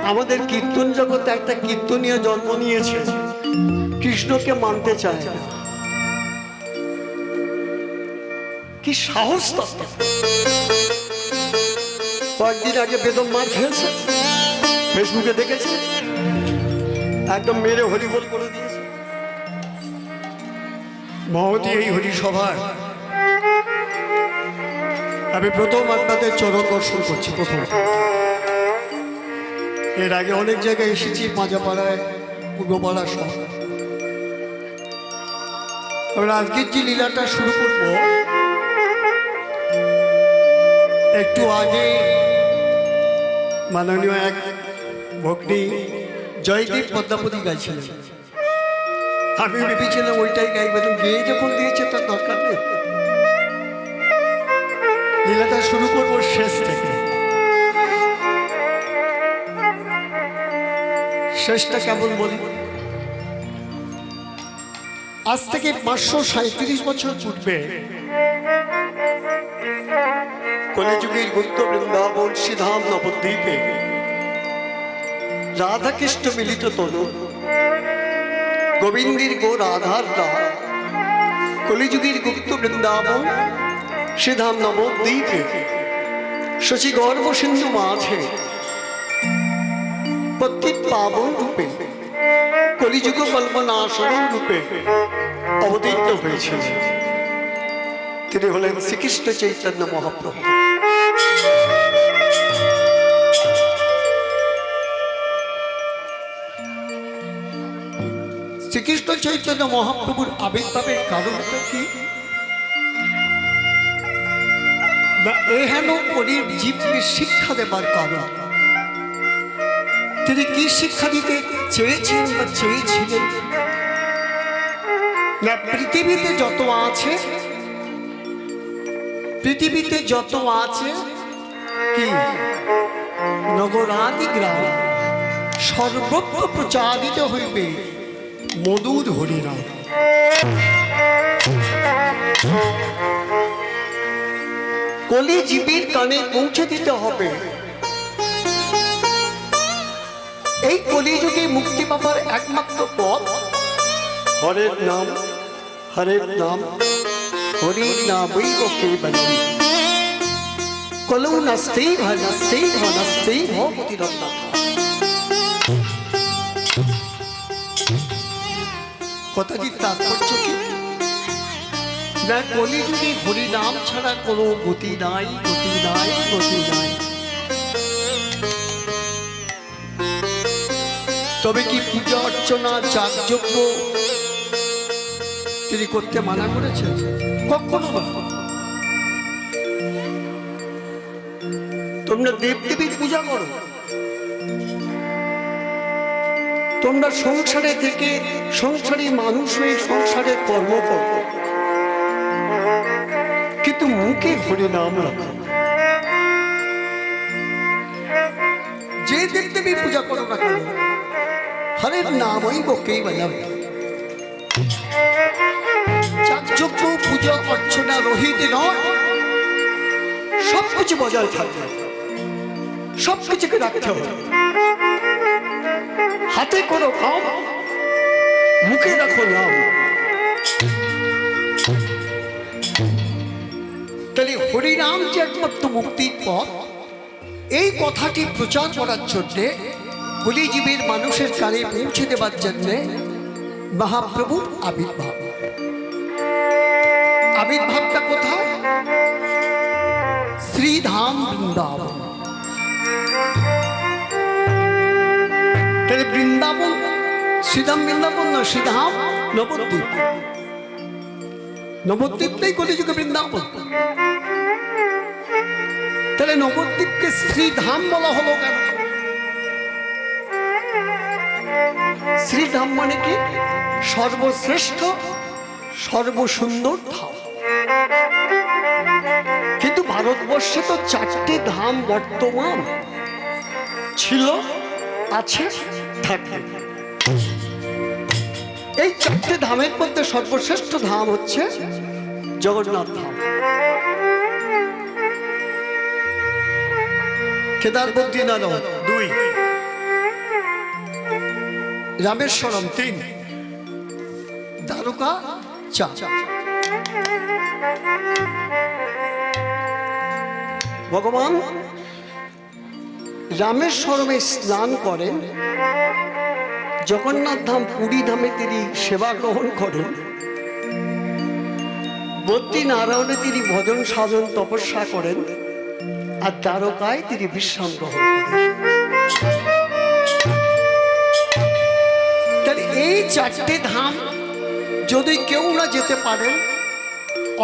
আমাদের কীর্তন জগতে একটা কীর্তনীয় জন্ম নিয়েছে, কৃষ্ণকে মানতে চায় না। কি সাহস! কয়েকদিন আগে বেদম মার খেয়েছে, ফেসবুকে দেখেছে, একদম মেরে হরিবোল করে দিয়েছে। মহতী এই হরিসভার আমি প্রথম আপনাদের চরণ দর্শন করছি। প্রথম, এর আগে অনেক জায়গায় এসেছি, মাজাপাড়ায়, পূর্বপাড়া সহ। আমরা আজকের যে লীলাটা শুরু করব, একটু আগে মাননীয় এক ভগ্নী জয়দীপ পদ্মাবতী গাইছিলেন। আমি ভেবেছিলাম ওইটাই গাইবেন, গেয়ে যখন দিয়েছে তার দরকার নেই। লীলাটা শুরু করবো শেষ থেকে। শেষটা কেমন বলি? আজ থেকে 537 বছর পূর্বে কলিযুগের গুপ্ত বৃন্দাবন শ্রীধাম নবদ্বীপে রাধাকৃষ্ণ মিলিত তনু গোবিন্দের গো রাধার রাধ, কলিযুগের গুপ্ত বৃন্দাবন শ্রীধাম নবদ্বীপে শশী গর্ভ সিন্ধু মাঝে প্রত্যেক পাবন রূপে কলিযুগ কল্পনাশন রূপে অবতীর্ণ হয়েছিল। তিনি হলেন শ্রীকৃষ্ণ চৈতন্য মহাপ্রভু। শ্রীকৃষ্ণ চৈতন্য মহাপ্রভুর আবির্ভাবের কারণটা কি? না এহেন কলির জীবকে শিক্ষা দেবার কারণ। তিনি কি শিক্ষা দিতে চেয়েছেন বা চেয়েছিলেন? না পৃথিবীতে যত আছে, পৃথিবীতে যত আছে কি নগরাদি গ্রাম সর্বত্র প্রচারিত হইবে মধুর হরিনাম। কলি জীবের কানে পৌঁছে দিতে হবে। এই কলিযুগে মুক্তি পাবার একমাত্র পথ হরের নাম, হরের নাম, হরির নামই কেবলম। কলৌ নাস্তেই ভা নাস্তেই ভা নাস্তেই ভবতিরত্না। কথাটির তাৎপর্য কি? না কলিযুগে হরিনাম ছাড়া কোনো গতি নাই, গতি নাই, গতি নাই। তবে কি পূজা অর্চনা যাগযজ্ঞ তিনি করতে মানা করেছেন? কখনো না। তোমরা দেবদেবীর পূজা করো, তোমরা সংসারে থেকে সংসারী মানুষ হয়ে সংসারের কর্ম করো, কিন্তু মুখে হরি নাম রাখো। যে দেবদেবীর পূজা করো না কেন, হরের নামই কেবলম। যাগযজ্ঞ পূজা অর্চনা রহিত নয়, সবকিছু বজায় থাকবে, সবকিছুকে রাখতে হবে। হাতে করো কাম, মুখে রাখো নাম। তাহলে হরিনাম যে একমাত্র মুক্তির পথ, এই কথাটি প্রচার করার জন্যে, কলিজীবের মানুষের কানে পৌঁছে দেবার জন্যে মহাপ্রভুর আবির্ভাব। আবির্ভাবটা কোথায়? শ্রীধাম বৃন্দাবন। তাহলে বৃন্দাবন শ্রীধাম বৃন্দাবন না, শ্রীধাম নবদ্বীপ। নবদ্বীপটাই কলিযুগে বৃন্দাবন। তাহলে নবদ্বীপকে শ্রীধাম বলা হলো কেন? শ্রীধাম মানে কি? সর্বশ্রেষ্ঠ, সর্বসুন্দর ধাম। কিন্তু ভারতবর্ষে তো 4টে ধাম বর্তমান ছিল, আছে, থাকবে। এই 4টে ধামের মধ্যে সর্বশ্রেষ্ঠ ধাম হচ্ছে জগন্নাথ ধাম। কেদার বদ্রীনাথ 2, রামেশ্বরম 3, দ্বারকা 4। ভগবান রামেশ্বরমে স্নান করেন, জগন্নাথ ধাম পুরী ধামে তিনি সেবা গ্রহণ করেন, বদ্রী নারায়ণে তিনি ভজন সাধন তপস্যা করেন, আর দ্বারকায় তিনি বিশ্রাম গ্রহণ করেন। তাহলে এই 4টে ধাম যদি কেউ না যেতে পারেন,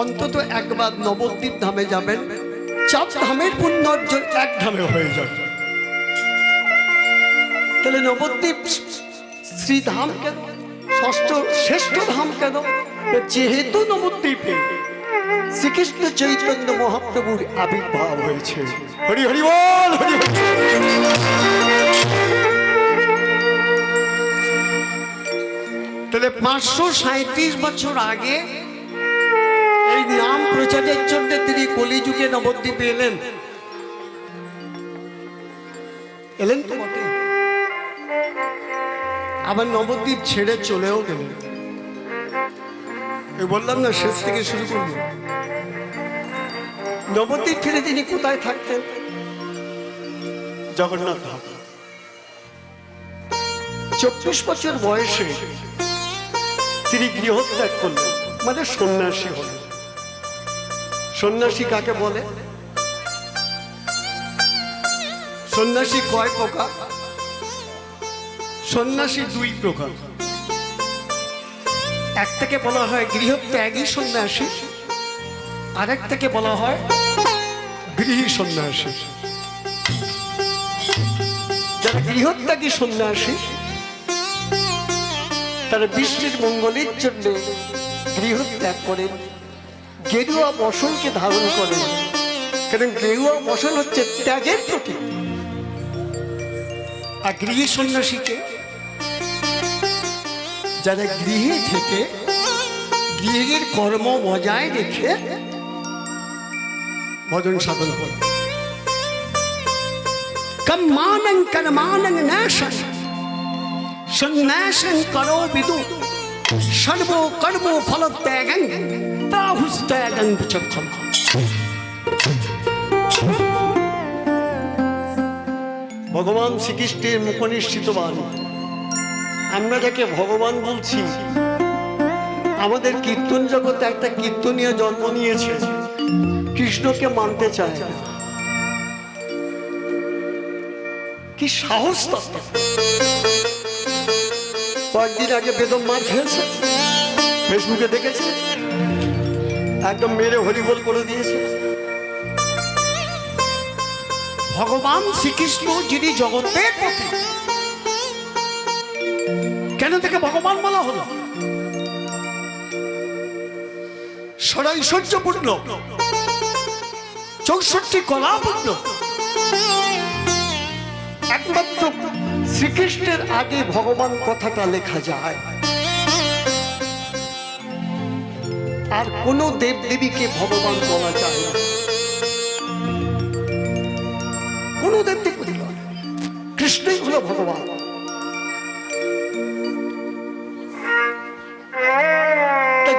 অন্তত একবার নবদ্বীপ ধামে যাবেন। 4 ধামের পুণ্য অর্জন 1 ধামে হয়ে যাবে। তাহলে নবদ্বীপ শ্রীধাম কেন, ষষ্ঠ শ্রেষ্ঠ ধাম কেন? যেহেতু নবদ্বীপে শ্রীকৃষ্ণ চৈতন্য মহাপ্রভুর আবির্ভাব হয়েছে। হরি হরি বল, হরি হরি। তাহলে 537 বছর আগে এই নাম প্রচারের জন্য তিনি কলিযুগে নবদ্বীপে এলেন তো বটে, আবার নবদ্বীপ ছেড়ে চলেও গেলেন। বললাম না, শেষ থেকে শুরু করব। নবদ্বীপ ছেড়ে তিনি কোথায় থাকতেন? জগন্নাথ ধাম। 24 বছর বয়সে তিনি গৃহত্যাগ করলেন, মানে সন্ন্যাসী হলেন। সন্ন্যাসী কাকে বলে? সন্ন্যাসী কয় প্রকার? সন্ন্যাসী 2 প্রকার। একটাকে বলা হয় গৃহত্যাগী সন্ন্যাসী, আর একটাকে বলা হয় গৃহী সন্ন্যাসী। যারা গৃহত্যাগী সন্ন্যাসী তারা বিশ্বের মঙ্গলের জন্য গৃহত্যাগ করেন, গেরুয়া বসনকে ধারণ করেন, কারণ গেরুয়া বসন হচ্ছে ত্যাগের প্রতীক। আর গৃহী সন্ন্যাসীকে যারা গৃহে থেকে গৃহের কর্ম বজায় রেখে ভজন সাধন করে। কম্মানং কর্মানং নাশং সন্ন্যাসং করো বিদু সর্ব কর্ম ফলত্যাগং তাহুস্ত্যাগং বিচক্ষণ। ভগবান শ্রীকৃষ্ণের মুখনিষ্ঠিত বাণী। আমরা যাকে ভগবান বলছি, আমাদের কীর্তন জগতে একটা কীর্তনীয় জন্ম নিয়েছে, কৃষ্ণকে মানতে চায় না। কি সাহস! কয়েকদিন আগে বেদম মার খেয়েছে, ফেসবুকে দেখেছে, একদম মেরে হরিবোল করে দিয়েছে। ভগবান শ্রীকৃষ্ণ যিনি জগতের পথে, কেন থেকে ভগবান বলা হলো? ষড়ৈশ্বর্যপূর্ণ, 64 কলাপূর্ণ, একমাত্র শ্রীকৃষ্ণের আগে ভগবান কথাটা লেখা যায়। আর কোন দেব দেবীকে ভগবান বলা যায় না, কোন দেব দেবী নয়, কৃষ্ণই হলো ভগবান।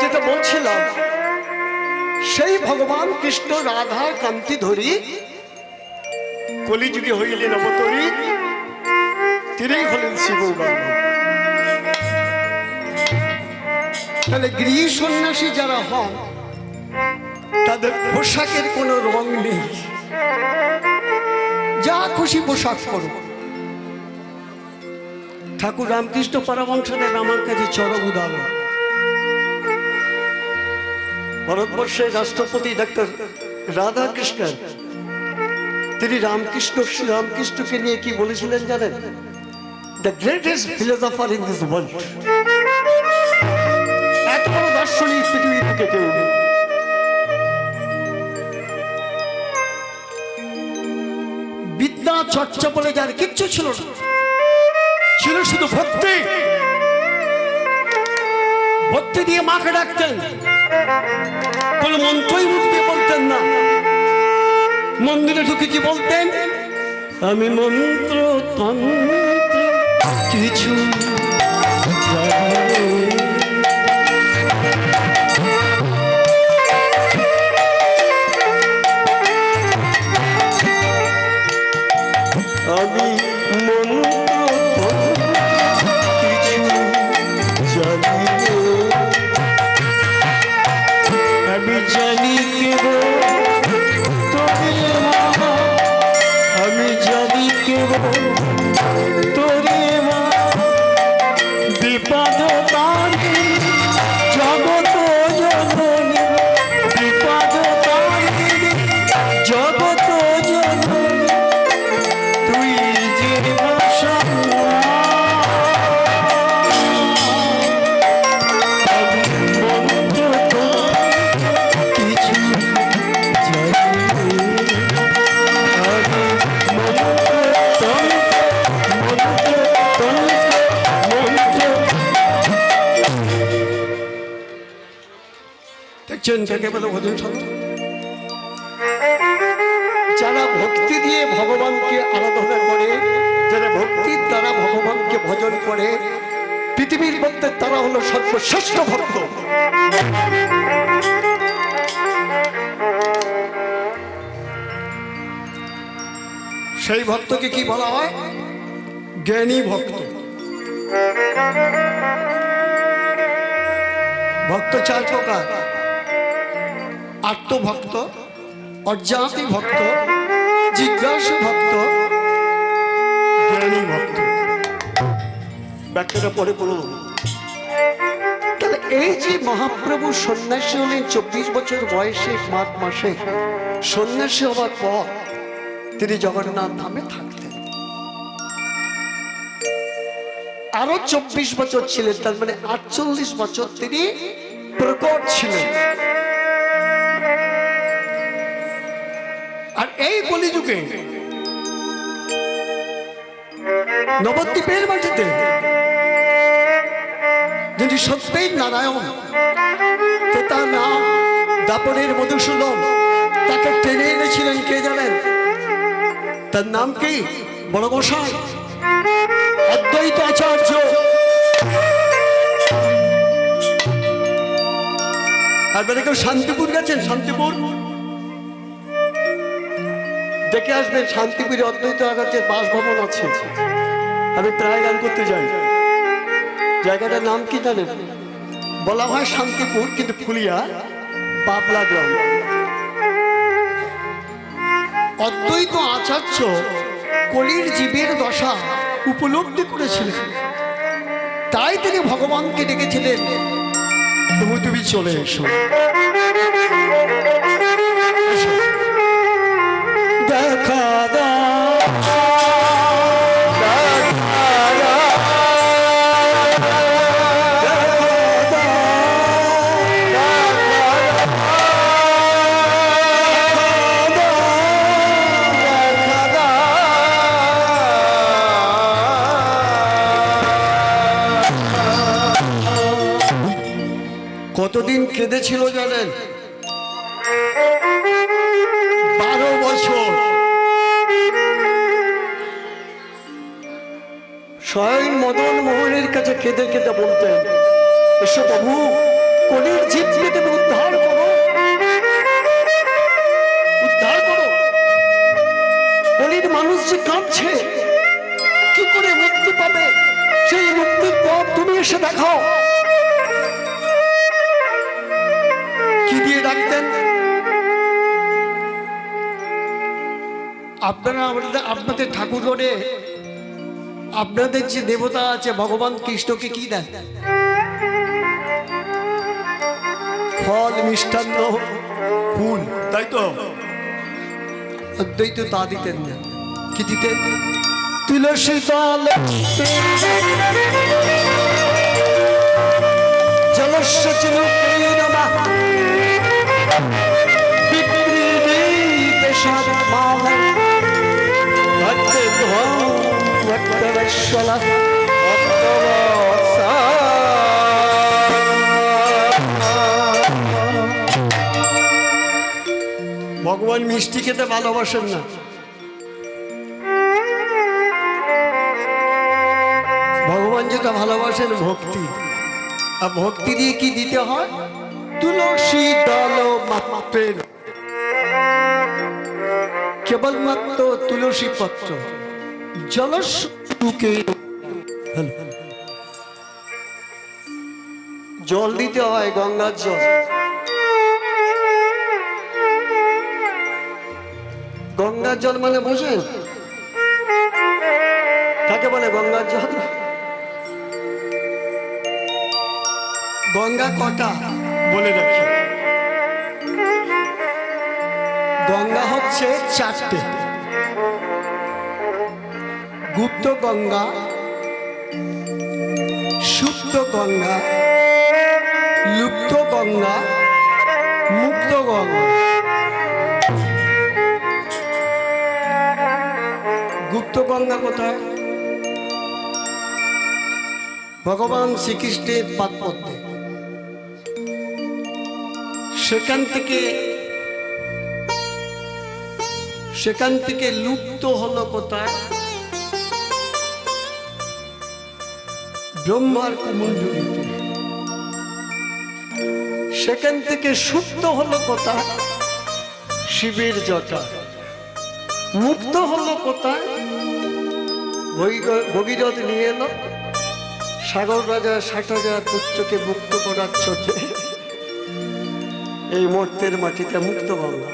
যেটা বলছিলাম, সেই ভগবান কৃষ্ণ রাধার কান্তি ধরি কলিযুগে হইলেন অবতরী, তিনিই হলেন শিব। তাহলে গৃহী সন্ন্যাসী যারা হন তাদের পোশাকের কোনো রং নেই, যা খুশি পোশাক করো। ঠাকুর রামকৃষ্ণ পরমহংসদেব আমার কাছে চরম উদাহরণ। ভারতবর্ষের রাষ্ট্রপতি ডক্টর রাধাকৃষ্ণন, তিনি রামকৃষ্ণকে নিয়ে কি বলেছিলেন জানেন? The greatest philosopher in this world. এত বড় দার্শনিক পৃথিবী থেকে কেউ নেই। বিদ্যা চর্চা বলে যার কিচ্ছু ছিল না, ছিল শুধু ভক্তি। ভক্তি দিয়ে মাকে ডাকতেন, কোন মন্ত্রই মুক্তি বলতেন না। মন্দিরে ঢুকে কি বলতেন? আমি মন্ত্র তন্ত্র কিছু যারা ভক্তি দিয়ে ভগবানকে আরাধনা করে, যারা ভক্তির দ্বারা ভগবানকে ভজন করে, পৃথিবীর মধ্যে তারা হলো সর্বশ্রেষ্ঠ ভক্ত। সেই ভক্তকে কি বলা হয়? জ্ঞানী ভক্ত। ভক্ত চার প্রকার: আত্মভক্ত, অজ্ঞাতি ভক্ত, জিজ্ঞাসু ভক্ত, জ্ঞানী ভক্ত। ব্যাখ্যাটা পরে পড়ুন। তাহলে এই যে মহাপ্রভু সন্ন্যাসী হলেন 24 বছর বয়সে মাঘ মাসে, সন্ন্যাসী হওয়ার পর তিনি জগন্নাথ ধামে থাকতেন। আরো 24 বছর ছিলেন, তার মানে 48 বছর তিনি প্রকট ছিলেন। আর এই কলিযুগে নবদ্বীপের মাটিতে যিনি সত্যই নারায়ণ, তার নাম দাপরের মধুসূদন, তাকে টেনে এনেছিলেন কে জানেন? তার নাম কি? বড় গোসাই অদ্বৈত আচার্য। আর বেড়ে কেউ শান্তিপুর গেছেন? শান্তিপুর দেখে আসবেন। শান্তিপুরে অদ্বৈত আচার্যের বাসভবন আছে। আমি প্রায় গান করতে যাই। জায়গাটার নাম কি জানেন? বলা হয় শান্তিপুর, কিন্তু ফুলিয়া বাবলা গ্রাম। অদ্বৈত আচার্য কলির জীবের দশা উপলব্ধি করেছিলেন, তাই তিনি ভগবানকে ডেকেছিলেন, তুমি চলে এসো, দেখা কতদিন কেঁদেছিল জানেন? 12 বছর। স্বয়ং মদন মোহনের কাছে কেঁদে কেঁদে বলতেন, এসো প্রভু, কলির জীবকে তুমি উদ্ধার করো, উদ্ধার করো। কলির মানুষ যে কাঁদছে, কি করে মুক্তি পাবে? সেই মুক্তির পথ তুমি এসে দেখাও। কি দিয়ে ডাকতেন? আপনারা আপনাদের ঠাকুরঘরে আপনাদের যে দেবতা আছে ভগবান কৃষ্ণকে কি দেন? ফল, মিষ্টান্ন, ফুল, তাই তো? অদ্বৈত তা দিতেন না। কি দিতেন? তুলসী দল, জলস্য চিনুক ভগবান মিষ্টি খেতে ভালোবাসেন না। ভগবান যেটা ভালোবাসেন ভক্তি। আর ভক্তি দিয়ে কি দিতে হয়? তুলসী দল মাত্রের, কেবলমাত্র তুলসী পত্র, জলস্বরূপকে জল দিতে হয়, গঙ্গার জল। গঙ্গার জল মানে বোঝেন কাকে বলে? গঙ্গার জল। গঙ্গা কটা বলে রাখি, গঙ্গা হচ্ছে চারটে। গুপ্ত গঙ্গা, সুপ্ত গঙ্গা, লুপ্ত গঙ্গা, মুক্ত গঙ্গা। গুপ্ত গঙ্গা কোথায়? ভগবান শ্রীকৃষ্ণের পাদপদ্মে। সেখান থেকে লুপ্ত হলো কোথায়? ব্রহ্মার কুমণ্ডলীতে। সেখান থেকে সুপ্ত হলো কোথায়? শিবের জটা। মুক্ত হলো কোথায়? ভগীরথ নিয়ে এলো সাগর রাজা 60,000 পুত্রকে মুক্ত করার জন্য এই মর্তের মাটিতে মুক্ত গঙ্গা।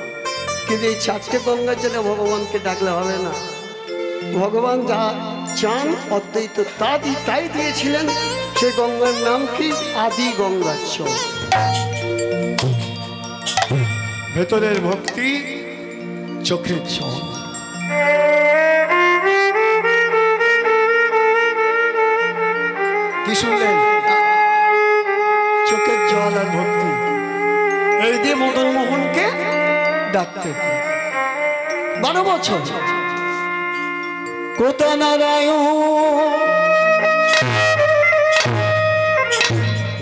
কিন্তু এই চারটে গঙ্গার জন্য ভগবানকে ডাকলে হবে না। ভগবান যা চান অদ্বৈত তাই দিয়েছিলেন। সে গঙ্গার নাম কি? আদি গঙ্গাচল। ভেতরের ভক্তি, চোখের জল। কি শুনলেন? চোখের জল আর ভক্তি। এই দিয়ে মদন মোহনকে ডাকতে 12 বছর। কোথা নারায়ণ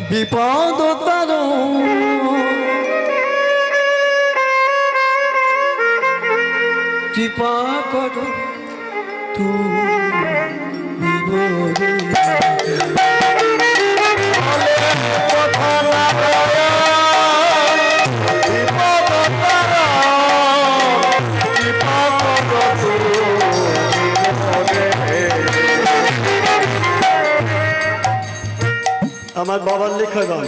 বিপদ তারণ, কৃপা করো তুমি বলে। আমার বাবার লেখা গান,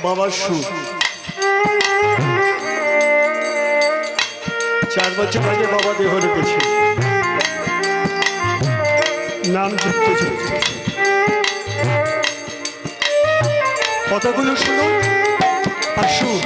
বাবার সুর। 4 বছর আগে বাবা দেহ রেখেছে, নাম যুক্ত যুক্ত। কথাগুলো শুনো আর সুর।